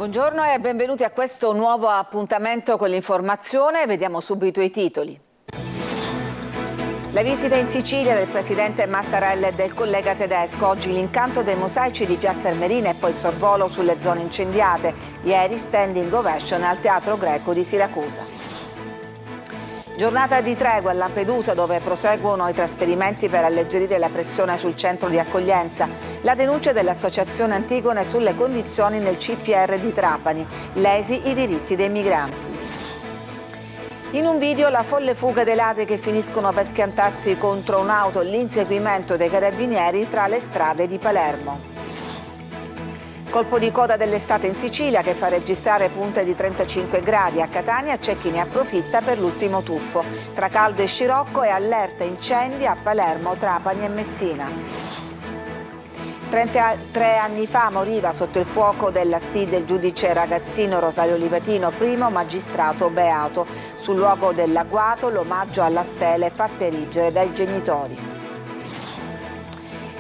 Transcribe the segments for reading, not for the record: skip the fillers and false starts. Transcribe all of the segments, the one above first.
Buongiorno e benvenuti a questo nuovo appuntamento con l'informazione. Vediamo subito i titoli. La visita in Sicilia del presidente Mattarella e del collega tedesco. Oggi l'incanto dei mosaici di Piazza Armerina e poi il sorvolo sulle zone incendiate. Ieri standing ovation al Teatro Greco di Siracusa. Giornata di tregua a Lampedusa, dove proseguono i trasferimenti per alleggerire la pressione sul centro di accoglienza. La denuncia dell'Associazione Antigone sulle condizioni nel CPR di Trapani, lesi i diritti dei migranti. In un video la folle fuga dei ladri che finiscono per schiantarsi contro un'auto, l'inseguimento dei carabinieri tra le strade di Palermo. Colpo di coda dell'estate in Sicilia che fa registrare punte di 35 gradi. A Catania c'è chi ne approfitta per l'ultimo tuffo. Tra caldo e scirocco e allerta incendi a Palermo, Trapani e Messina. 33 anni fa moriva sotto il fuoco della STID il giudice ragazzino Rosario Livatino, primo magistrato beato. Sul luogo dell'agguato l'omaggio alla stele fatte erigere dai genitori.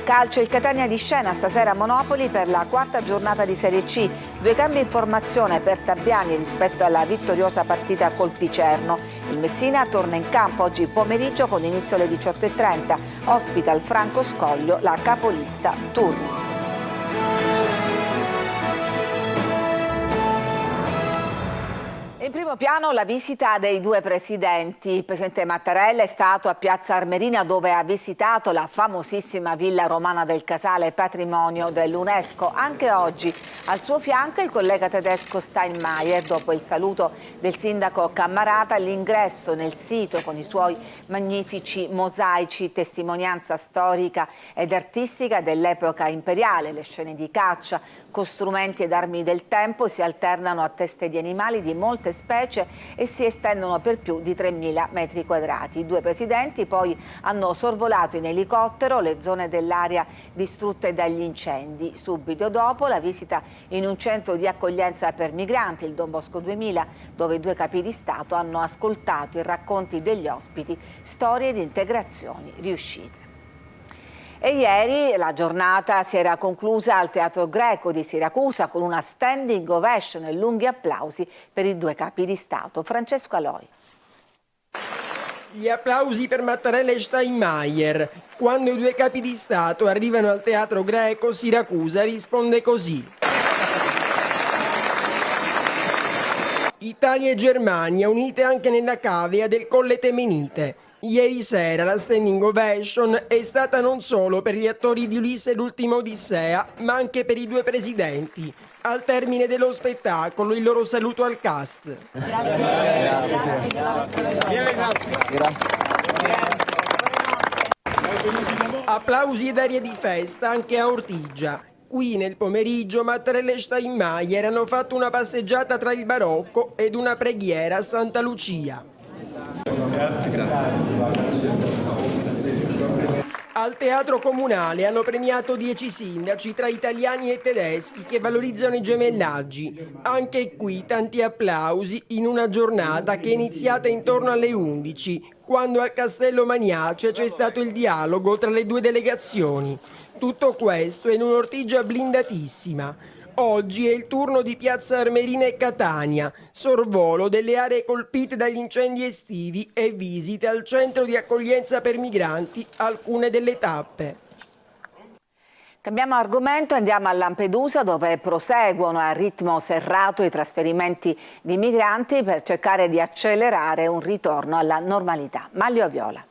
Calcio, il Catania di scena stasera a Monopoli per la quarta giornata di Serie C. Due cambi in formazione per Tabbiani rispetto alla vittoriosa partita col Picerno. Il Messina torna in campo oggi pomeriggio con inizio alle 18:30. Ospita al Franco Scoglio la capolista Turris. In primo piano la visita dei due presidenti. Il presidente Mattarella è stato a Piazza Armerina dove ha visitato la famosissima Villa Romana del Casale, patrimonio dell'UNESCO. Anche oggi al suo fianco il collega tedesco Steinmeier. Dopo il saluto del sindaco Cammarata, l'ingresso nel sito con i suoi magnifici mosaici, testimonianza storica ed artistica dell'epoca imperiale. Le scene di caccia con strumenti ed armi del tempo si alternano a teste di animali di molte specie e si estendono per più di 3.000 metri quadrati. I due presidenti poi hanno sorvolato in elicottero le zone dell'area distrutte dagli incendi. Subito dopo la visita in un centro di accoglienza per migranti, il Don Bosco 2000, dove i due capi di Stato hanno ascoltato i racconti degli ospiti, storie di integrazioni riuscite. E ieri la giornata si era conclusa al Teatro Greco di Siracusa con una standing ovation e lunghi applausi per i due capi di Stato. Francesco Aloi. Gli applausi per Mattarella e Steinmeier. Quando i due capi di Stato arrivano al Teatro Greco, Siracusa risponde così. Italia e Germania unite anche nella cavea del Colle Temenite. Ieri sera la standing ovation è stata non solo per gli attori di Ulisse e l'ultima Odissea, ma anche per i due presidenti. Al termine dello spettacolo il loro saluto al cast. Applausi ed aria di festa anche a Ortigia. Qui nel pomeriggio Mattarella e Steinmeier hanno fatto una passeggiata tra il barocco ed una preghiera a Santa Lucia. Grazie. Al Teatro Comunale hanno premiato 10 sindaci tra italiani e tedeschi che valorizzano i gemellaggi. Anche qui tanti applausi in una giornata che è iniziata intorno alle 11, quando al Castello Maniace c'è stato il dialogo tra le due delegazioni. Tutto questo in un'Ortigia blindatissima. Oggi è il turno di Piazza Armerina e Catania, sorvolo delle aree colpite dagli incendi estivi e visite al centro di accoglienza per migranti, alcune delle tappe. Cambiamo argomento, andiamo a Lampedusa dove proseguono a ritmo serrato i trasferimenti di migranti per cercare di accelerare un ritorno alla normalità. Maglio Viola.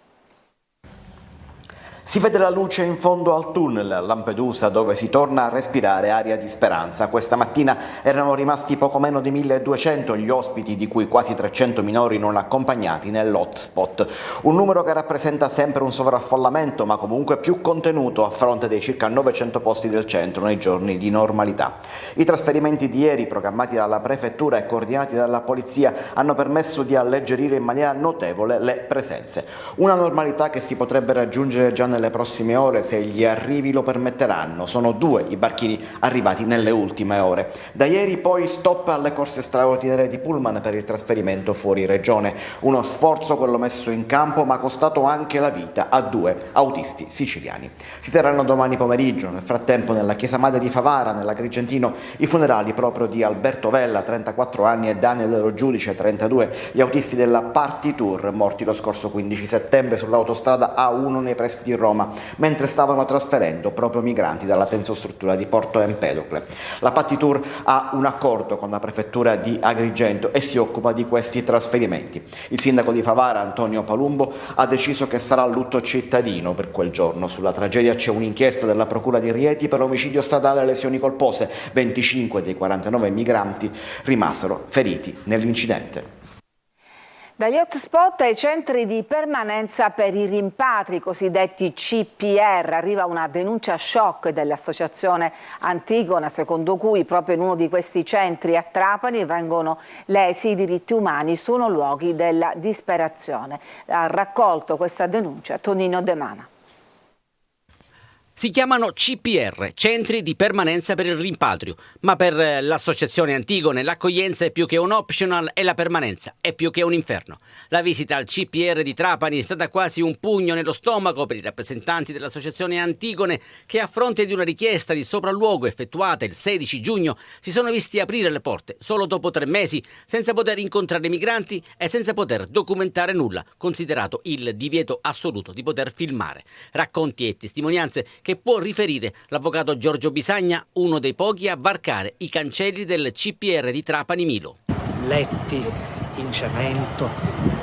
Si vede la luce in fondo al tunnel a Lampedusa dove si torna a respirare aria di speranza. Questa mattina erano rimasti poco meno di 1.200 gli ospiti, di cui quasi 300 minori non accompagnati nell'hotspot. Un numero che rappresenta sempre un sovraffollamento ma comunque più contenuto a fronte dei circa 900 posti del centro nei giorni di normalità. I trasferimenti di ieri programmati dalla prefettura e coordinati dalla polizia hanno permesso di alleggerire in maniera notevole le presenze. Una normalità che si potrebbe raggiungere già nelle prossime ore se gli arrivi lo permetteranno. Sono 2 i barchini arrivati nelle ultime ore. Da ieri poi stop alle corse straordinarie di pullman per il trasferimento fuori regione. Uno sforzo quello messo in campo, ma costato anche la vita a 2 autisti siciliani. Si terranno domani pomeriggio. Nel frattempo nella chiesa madre di Favara, nell'Agrigentino, i funerali proprio di Alberto Vella, 34 anni, e Daniel Lo Giudice, 32, gli autisti della Party Tour, morti lo scorso 15 settembre sull'autostrada A1 nei pressi di Roma, mentre stavano trasferendo proprio migranti dalla tensostruttura di Porto Empedocle. La Party Tour ha un accordo con la prefettura di Agrigento e si occupa di questi trasferimenti. Il sindaco di Favara, Antonio Palumbo, ha deciso che sarà lutto cittadino per quel giorno. Sulla tragedia c'è un'inchiesta della Procura di Rieti per omicidio stradale e lesioni colpose. 25 dei 49 migranti rimasero feriti nell'incidente. Dagli hotspot ai centri di permanenza per i rimpatri, cosiddetti CPR, arriva una denuncia shock dell'associazione Antigona, secondo cui proprio in uno di questi centri a Trapani vengono lesi i diritti umani, sono luoghi della disperazione. Ha raccolto questa denuncia Tonino De Mana. Si chiamano CPR, Centri di Permanenza per il Rimpatrio, ma per l'associazione Antigone l'accoglienza è più che un optional e la permanenza è più che un inferno. La visita al CPR di Trapani è stata quasi un pugno nello stomaco per i rappresentanti dell'associazione Antigone che, a fronte di una richiesta di sopralluogo effettuata il 16 giugno, si sono visti aprire le porte solo dopo 3 mesi, senza poter incontrare migranti e senza poter documentare nulla, considerato il divieto assoluto di poter filmare. Racconti e testimonianze che può riferire l'avvocato Giorgio Bisagna, uno dei pochi a varcare i cancelli del CPR di Trapani Milo. Letti in cemento,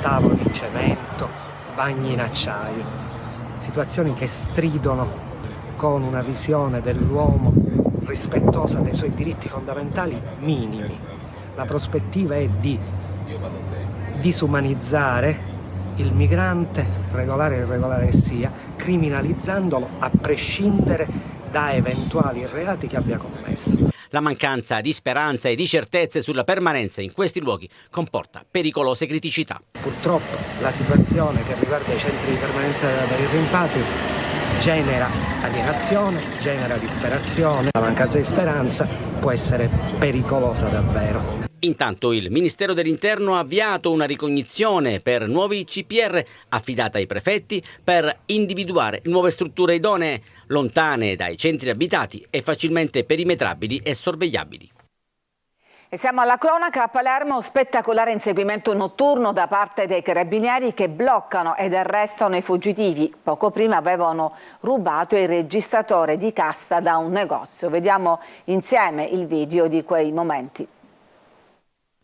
tavoli in cemento, bagni in acciaio, situazioni che stridono con una visione dell'uomo rispettosa dei suoi diritti fondamentali minimi. La prospettiva è di disumanizzare il migrante, regolare e irregolare che sia, criminalizzandolo a prescindere da eventuali reati che abbia commesso. La mancanza di speranza e di certezze sulla permanenza in questi luoghi comporta pericolose criticità. Purtroppo la situazione che riguarda i centri di permanenza per il rimpatrio genera alienazione, genera disperazione. La mancanza di speranza può essere pericolosa davvero. Intanto il Ministero dell'Interno ha avviato una ricognizione per nuovi CPR affidata ai prefetti per individuare nuove strutture idonee, lontane dai centri abitati e facilmente perimetrabili e sorvegliabili. E siamo alla cronaca. A Palermo, spettacolare inseguimento notturno da parte dei carabinieri che bloccano ed arrestano i fuggitivi. Poco prima avevano rubato il registratore di cassa da un negozio. Vediamo insieme il video di quei momenti.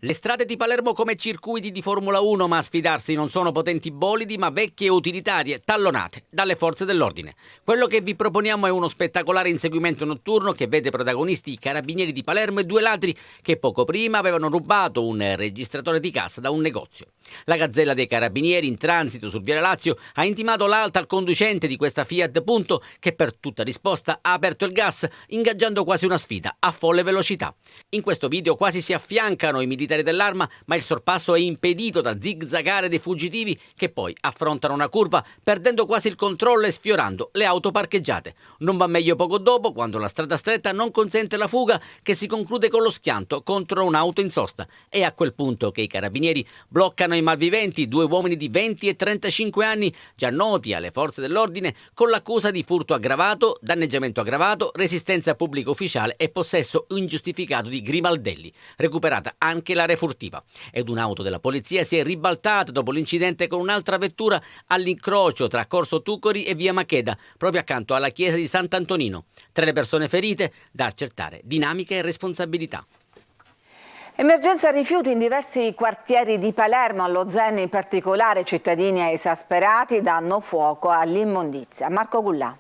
Le strade di Palermo come circuiti di Formula 1, ma a sfidarsi non sono potenti bolidi, ma vecchie utilitarie tallonate dalle forze dell'ordine. Quello che vi proponiamo è uno spettacolare inseguimento notturno che vede protagonisti i carabinieri di Palermo e 2 ladri che poco prima avevano rubato un registratore di cassa da un negozio. La gazzella dei carabinieri in transito sul Viale Lazio ha intimato l'alta al conducente di questa Fiat Punto che per tutta risposta ha aperto il gas, ingaggiando quasi una sfida a folle velocità. In questo video quasi si affiancano i militari dell'arma, ma il sorpasso è impedito da zigzagare dei fuggitivi che poi affrontano una curva perdendo quasi il controllo e sfiorando le auto parcheggiate. Non va meglio poco dopo, quando la strada stretta non consente la fuga, che si conclude con lo schianto contro un'auto in sosta. È a quel punto che i carabinieri bloccano i malviventi, 2 uomini di 20 e 35 anni già noti alle forze dell'ordine con l'accusa di furto aggravato, danneggiamento aggravato, resistenza pubblica ufficiale e possesso ingiustificato di grimaldelli. Recuperata anche la refurtiva. Ed un'auto della polizia si è ribaltata dopo l'incidente con un'altra vettura all'incrocio tra Corso Tuccori e via Macheda, proprio accanto alla chiesa di Sant'Antonino. 3 le persone ferite, da accertare dinamiche e responsabilità. Emergenza rifiuti in diversi quartieri di Palermo, allo Zen in particolare. Cittadini esasperati danno fuoco all'immondizia. Marco Gullà.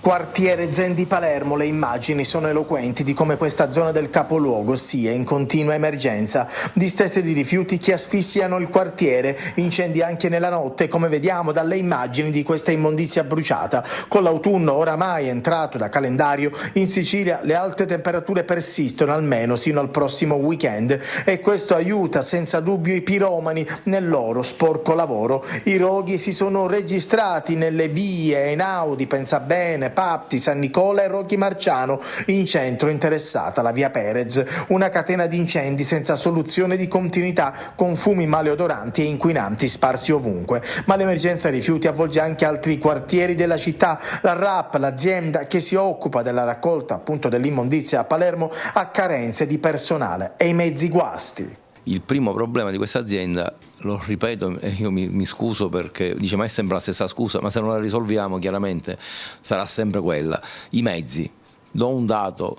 Quartiere Zen di Palermo, le immagini sono eloquenti di come questa zona del capoluogo sia in continua emergenza. Distese di rifiuti che asfissiano il quartiere, incendi anche nella notte, come vediamo dalle immagini di questa immondizia bruciata. Con l'autunno oramai entrato da calendario, in Sicilia le alte temperature persistono almeno sino al prossimo weekend e questo aiuta senza dubbio i piromani nel loro sporco lavoro. I roghi si sono registrati nelle vie Einaudi, Pensabene, Papti, San Nicola e Rocchi Marciano, in centro interessata la via Perez, una catena di incendi senza soluzione di continuità, con fumi maleodoranti e inquinanti sparsi ovunque. Ma l'emergenza rifiuti avvolge anche altri quartieri della città. La RAP, l'azienda che si occupa della raccolta appunto dell'immondizia a Palermo, ha carenze di personale e i mezzi guasti. Il primo problema di questa azienda, lo ripeto, io mi scuso perché dice ma è sempre la stessa scusa, ma se non la risolviamo chiaramente sarà sempre quella. I mezzi, do un dato,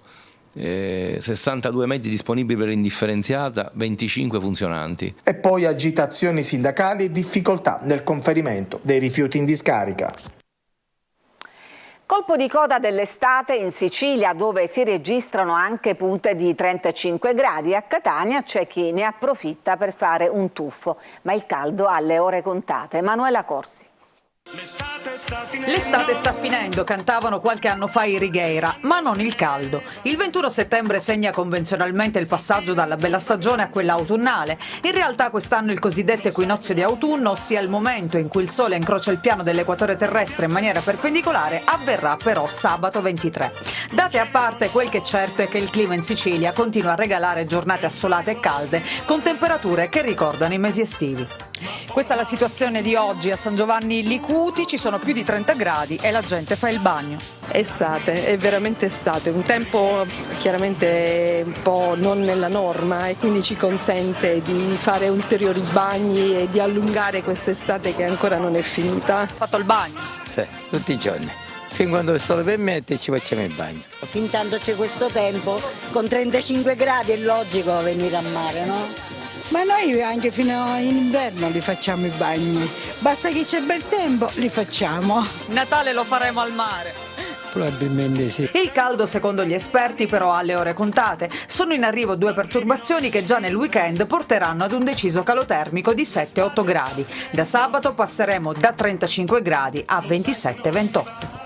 62 mezzi disponibili per indifferenziata, 25 funzionanti. E poi agitazioni sindacali e difficoltà nel conferimento dei rifiuti in discarica. Colpo di coda dell'estate in Sicilia, dove si registrano anche punte di 35 gradi. A Catania c'è chi ne approfitta per fare un tuffo, ma il caldo ha le ore contate. Emanuela Corsi. L'estate sta finendo, cantavano qualche anno fa i Righeira, ma non il caldo. Il 21 settembre segna convenzionalmente il passaggio dalla bella stagione a quella autunnale. In realtà quest'anno il cosiddetto equinozio di autunno, ossia il momento in cui il sole incrocia il piano dell'equatore terrestre in maniera perpendicolare, avverrà però sabato 23. Date a parte, quel che è certo è che il clima in Sicilia continua a regalare giornate assolate e calde, con temperature che ricordano i mesi estivi. Questa è la situazione di oggi a San Giovanni Licuti, ci sono più di 30 gradi e la gente fa il bagno. Estate, è veramente estate, un tempo chiaramente un po' non nella norma e quindi ci consente di fare ulteriori bagni e di allungare quest'estate che ancora non è finita. Hai fatto il bagno? Sì, tutti i giorni. Fin quando il sole permette ci facciamo il bagno. Fin tanto c'è questo tempo, con 35 gradi è logico venire a mare, no? Ma noi anche fino in inverno li facciamo i bagni, basta che c'è bel tempo li facciamo. Natale lo faremo al mare. Probabilmente sì. Il caldo, secondo gli esperti, però ha le ore contate. Sono in arrivo 2 perturbazioni che già nel weekend porteranno ad un deciso calo termico di 7-8 gradi. Da sabato passeremo da 35 gradi a 27-28.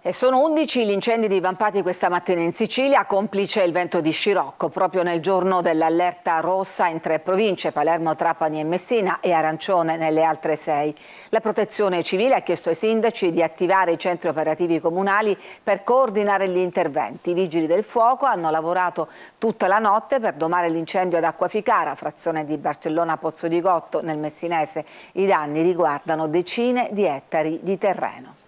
E sono 11 gli incendi divampati questa mattina in Sicilia, complice il vento di scirocco, proprio nel giorno dell'allerta rossa in 3 province, Palermo, Trapani e Messina, e arancione nelle altre 6. La Protezione Civile ha chiesto ai sindaci di attivare i centri operativi comunali per coordinare gli interventi. I vigili del fuoco hanno lavorato tutta la notte per domare l'incendio ad Acquaficara, frazione di Barcellona Pozzo di Gotto, nel Messinese. I danni riguardano decine di ettari di terreno.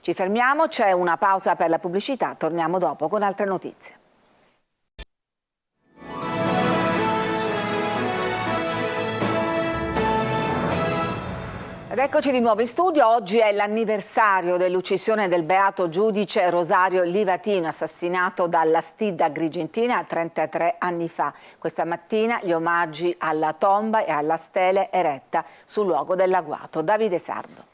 Ci fermiamo, c'è una pausa per la pubblicità, torniamo dopo con altre notizie. Ed eccoci di nuovo in studio. Oggi è l'anniversario dell'uccisione del beato giudice Rosario Livatino, assassinato dalla Stidda Agrigentina 33 anni fa. Questa mattina gli omaggi alla tomba e alla stele eretta sul luogo dell'agguato. Davide Sardo.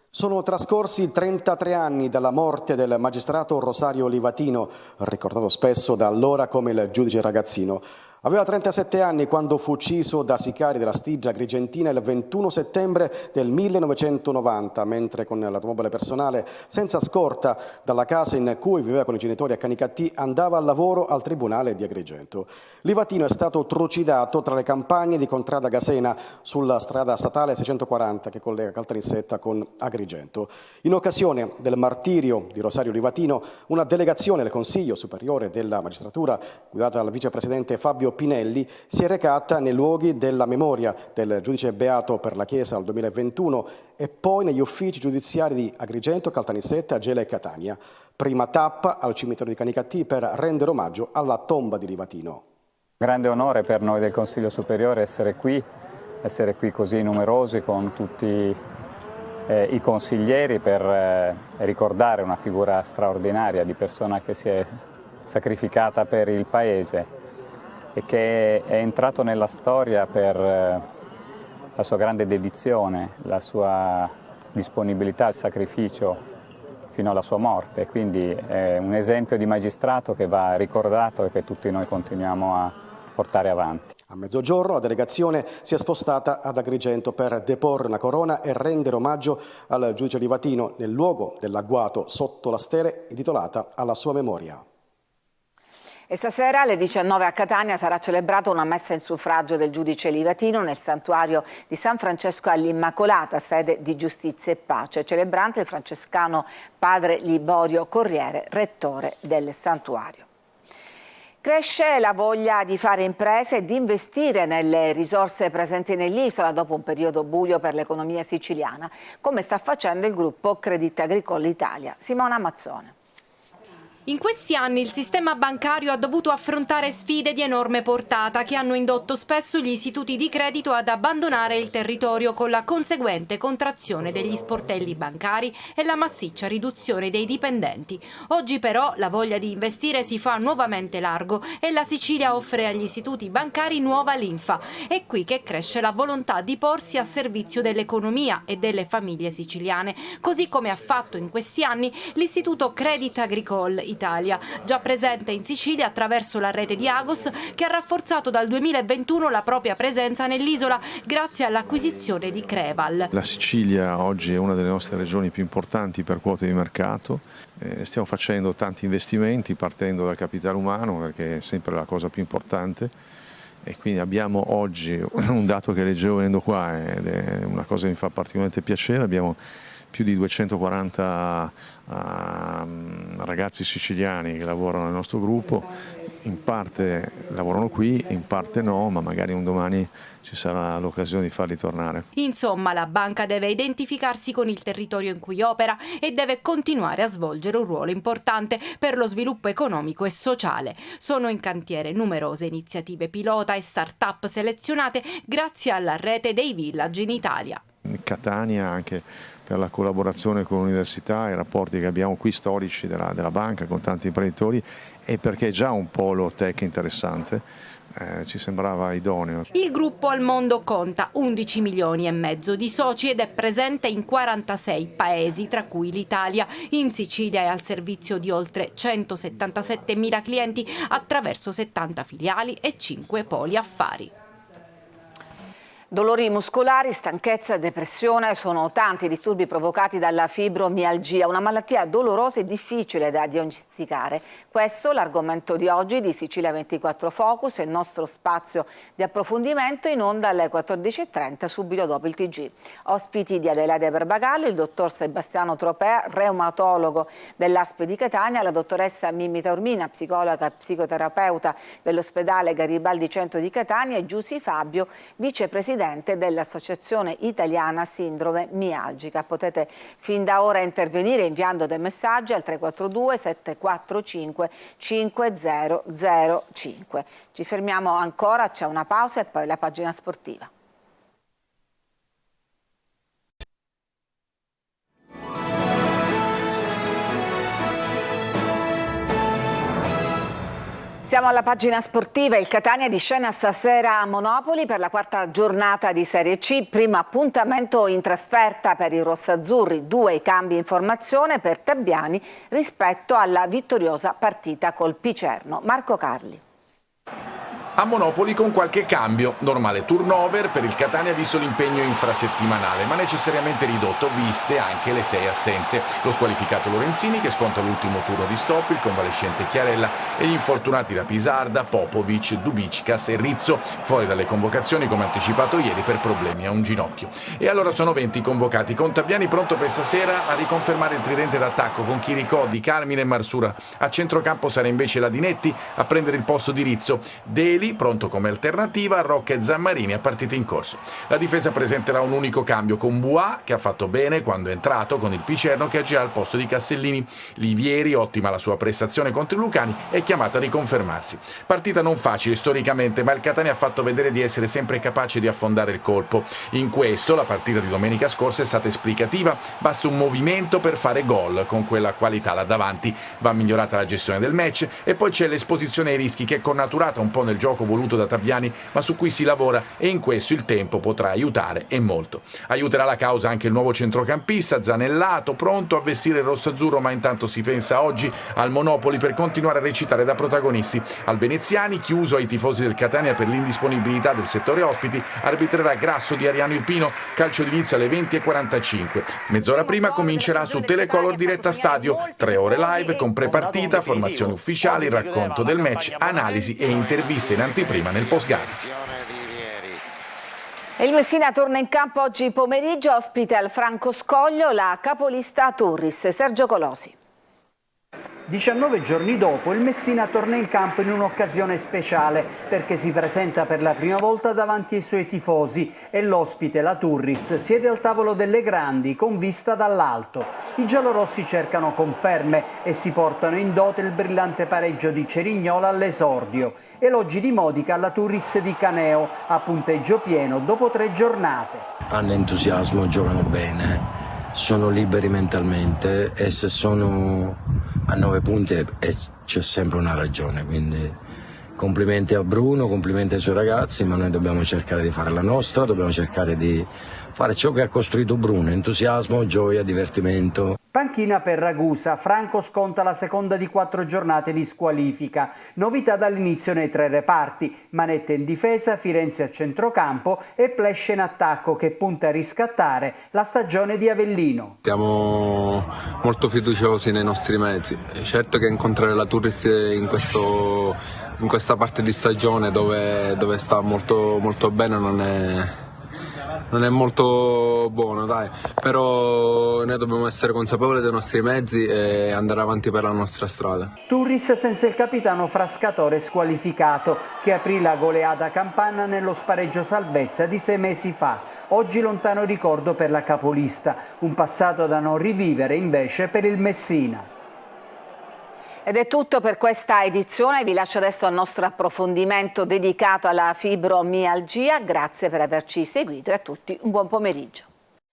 Sono trascorsi 33 anni dalla morte del magistrato Rosario Livatino, ricordato spesso da allora come il giudice ragazzino. Aveva 37 anni quando fu ucciso da sicari della Stidda Agrigentina il 21 settembre del 1990, mentre con l'automobile personale senza scorta dalla casa in cui viveva con i genitori a Canicattì andava al lavoro al Tribunale di Agrigento. Livatino è stato trucidato tra le campagne di Contrada Gasena sulla strada statale 640 che collega Caltanissetta con Agrigento. In occasione del martirio di Rosario Livatino, una delegazione del Consiglio Superiore della Magistratura, guidata dal vicepresidente Fabio Pinelli, si è recata nei luoghi della memoria del giudice beato per la Chiesa al 2021 e poi negli uffici giudiziari di Agrigento, Caltanissetta, Gela e Catania. Prima tappa al cimitero di Canicattì per rendere omaggio alla tomba di Livatino. Grande onore per noi del Consiglio Superiore essere qui così numerosi con tutti i consiglieri per ricordare una figura straordinaria di persona che si è sacrificata per il Paese e che è entrato nella storia per la sua grande dedizione, la sua disponibilità al sacrificio fino alla sua morte, quindi è un esempio di magistrato che va ricordato e che tutti noi continuiamo a portare avanti. A mezzogiorno la delegazione si è spostata ad Agrigento per deporre una corona e rendere omaggio al giudice Livatino nel luogo dell'agguato sotto la stele intitolata alla sua memoria. E stasera alle 19 a Catania sarà celebrata una messa in suffragio del giudice Livatino nel santuario di San Francesco all'Immacolata, sede di Giustizia e Pace. Celebrante il francescano padre Liborio Corriere, rettore del santuario. Cresce la voglia di fare imprese e di investire nelle risorse presenti nell'isola dopo un periodo buio per l'economia siciliana, come sta facendo il gruppo Crédit Agricole Italia. Simona Mazzone. In questi anni il sistema bancario ha dovuto affrontare sfide di enorme portata che hanno indotto spesso gli istituti di credito ad abbandonare il territorio con la conseguente contrazione degli sportelli bancari e la massiccia riduzione dei dipendenti. Oggi però la voglia di investire si fa nuovamente largo e la Sicilia offre agli istituti bancari nuova linfa. È qui che cresce la volontà di porsi a servizio dell'economia e delle famiglie siciliane, così come ha fatto in questi anni l'istituto Crédit Agricole Italia, già presente in Sicilia attraverso la rete di Agos, che ha rafforzato dal 2021 la propria presenza nell'isola grazie all'acquisizione di Creval. La Sicilia oggi è una delle nostre regioni più importanti per quote di mercato, stiamo facendo tanti investimenti partendo dal capitale umano perché è sempre la cosa più importante e quindi abbiamo oggi un dato che leggevo venendo qua ed è una cosa che mi fa particolarmente piacere, abbiamo più di 240 ragazzi siciliani che lavorano nel nostro gruppo, in parte lavorano qui, in parte no, ma magari un domani ci sarà l'occasione di farli tornare. Insomma, la banca deve identificarsi con il territorio in cui opera e deve continuare a svolgere un ruolo importante per lo sviluppo economico e sociale. Sono in cantiere numerose iniziative pilota e start-up selezionate grazie alla rete dei village in Italia. In Catania anche per la collaborazione con l'università, i rapporti che abbiamo qui storici della banca con tanti imprenditori e perché è già un polo tech interessante, ci sembrava idoneo. Il gruppo al mondo conta 11 milioni e mezzo di soci ed è presente in 46 paesi, tra cui l'Italia. In Sicilia è al servizio di oltre 177.000 clienti attraverso 70 filiali e 5 poli affari. Dolori muscolari, stanchezza e depressione sono tanti i disturbi provocati dalla fibromialgia, una malattia dolorosa e difficile da diagnosticare. Questo è l'argomento di oggi di Sicilia 24 Focus, il nostro spazio di approfondimento in onda alle 14:30 subito dopo il TG. Ospiti di Adelaide Barbagallo, il dottor Sebastiano Tropea, reumatologo dell'ASP di Catania, la dottoressa Mimmi Taormina, psicologa e psicoterapeuta dell'ospedale Garibaldi Centro di Catania e Giussi Fabio, vicepresidente dell'Associazione Italiana Sindrome Mialgica. Potete fin da ora intervenire inviando dei messaggi al 342 745 5005. Ci fermiamo ancora, c'è una pausa e poi la pagina sportiva. Siamo alla pagina sportiva, il Catania di scena stasera a Monopoli per la quarta giornata di Serie C, primo appuntamento in trasferta per i rossazzurri, 2 cambi in formazione per Tabbiani rispetto alla vittoriosa partita col Picerno. Marco Carli. A Monopoli con qualche cambio, normale turnover per il Catania visto l'impegno infrasettimanale, ma necessariamente ridotto viste anche le 6 assenze. Lo squalificato Lorenzini che sconta l'ultimo turno di stop, il convalescente Chiarella e gli infortunati da Pisarda, Popovic, Dubicicas e Rizzo, fuori dalle convocazioni come anticipato ieri per problemi a un ginocchio. E allora sono 20 convocati, con Tabbiani pronto per stasera a riconfermare il tridente d'attacco con Chiricò, Di Carmine e Marsura. A centrocampo sarà invece Ladinetti a prendere il posto di Rizzo. Deli pronto come alternativa a Rocca e Zammarini a partita in corso. La difesa presenterà un unico cambio con Buà che ha fatto bene quando è entrato, con il Picerno che agirà al posto di Castellini. Livieri, ottima la sua prestazione contro i Lucani, è chiamato a riconfermarsi. Partita non facile storicamente, ma il Catania ha fatto vedere di essere sempre capace di affondare il colpo. In questo la partita di domenica scorsa è stata esplicativa, basta un movimento per fare gol con quella qualità là davanti. Va migliorata la gestione del match e poi c'è l'esposizione ai rischi che è connaturata un po' nel gioco gioco voluto da Taviani, ma su cui si lavora e in questo il tempo potrà aiutare e molto. Aiuterà la causa anche il nuovo centrocampista Zanellato, pronto a vestire il rossazzurro, ma intanto si pensa oggi al Monopoli per continuare a recitare da protagonisti. Al Veneziani, chiuso ai tifosi del Catania per l'indisponibilità del settore ospiti, arbitrerà Grasso di Ariano Irpino, calcio d'inizio alle 20:45. Mezz'ora prima comincerà su Telecolor Diretta Stadio, 3 ore live con prepartita, formazioni ufficiali, racconto del match, analisi e interviste in anteprima nel post-gara. Il Messina torna in campo oggi pomeriggio, ospite al Franco Scoglio la capolista Turris, Sergio Colosi. 19 giorni dopo il Messina torna in campo in un'occasione speciale perché si presenta per la prima volta davanti ai suoi tifosi e l'ospite, la Turris, siede al tavolo delle grandi con vista dall'alto. I giallorossi cercano conferme e si portano in dote il brillante pareggio di Cerignola all'esordio. Elogi di Modica alla Turris di Caneo, a punteggio pieno dopo 3 giornate. Hanno entusiasmo, giocano bene, sono liberi mentalmente e se sono a 9 punti c'è sempre una ragione, quindi complimenti a Bruno, complimenti ai suoi ragazzi, ma noi dobbiamo cercare di fare la nostra, dobbiamo cercare di fare ciò che ha costruito Bruno, entusiasmo, gioia, divertimento. Panchina per Ragusa, Franco sconta la seconda di 4 giornate di squalifica. Novità dall'inizio nei 3 reparti, Manette in difesa, Firenze a centrocampo e Plesce in attacco che punta a riscattare la stagione di Avellino. Siamo molto fiduciosi nei nostri mezzi, certo che incontrare la Turris in questa parte di stagione dove sta molto bene non è molto buono, dai, però noi dobbiamo essere consapevoli dei nostri mezzi e andare avanti per la nostra strada. Turris senza il capitano Frascatore squalificato, che aprì la goleada campana nello spareggio salvezza di 6 mesi fa. Oggi lontano ricordo per la capolista, un passato da non rivivere invece per il Messina. Ed è tutto per questa edizione, vi lascio adesso al nostro approfondimento dedicato alla fibromialgia. Grazie per averci seguito e a tutti un buon pomeriggio.